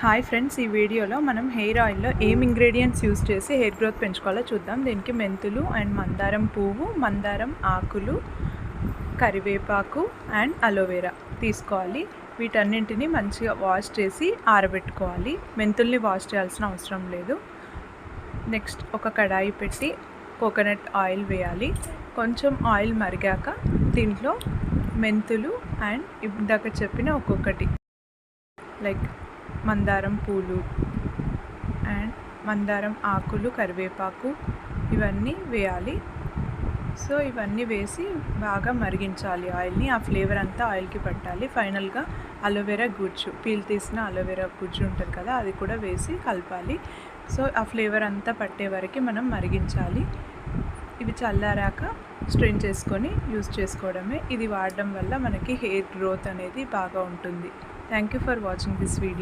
Hi friends, ఈ వీడియోలో మనం హెయిర్ ఆయిల్లో ఏం ఇంగ్రీడియంట్స్ యూస్ చేసి హెయిర్ గ్రోత్ పెంచుకోవాలో చూద్దాం. దీనికి మెంతులు అండ్ మందారం పువ్వు, మందారం ఆకులు, కరివేపాకు అండ్ అలోవెరా తీసుకోవాలి. వీటన్నింటిని మంచిగా వాష్ చేసి ఆరబెట్టుకోవాలి. మెంతుల్ని వాష్ చేయాల్సిన అవసరం లేదు. నెక్స్ట్ ఒక కడాయి పెట్టి కోకోనట్ ఆయిల్ వేయాలి. కొంచెం ఆయిల్ మరిగాక దీంట్లో మెంతులు అండ్ ఇందాక చెప్పిన ఒక్కొక్కటి లైక్ మందారం పూలు అండ్ మందారం ఆకులు, కరివేపాకు ఇవన్నీ వేయాలి. సో ఇవన్నీ వేసి బాగా మరిగించాలి ఆయిల్ని. ఆ ఫ్లేవర్ అంతా ఆయిల్కి పట్టాలి. ఫైనల్గా అలోవెరా గుజ్జు, పీల్ తీసిన అలోవెరా గుజ్జు ఉంటుంది కదా, అది కూడా వేసి కలపాలి. సో ఆ ఫ్లేవర్ అంతా పట్టే వరకు మనం మరిగించాలి. ఇవి చల్లారాక స్ట్రెయిన్ చేసుకొని యూస్ చేసుకోవడమే. ఇది వాడడం వల్ల మనకి హెయిర్ గ్రోత్ అనేది బాగా ఉంటుంది. Thank you for watching this video.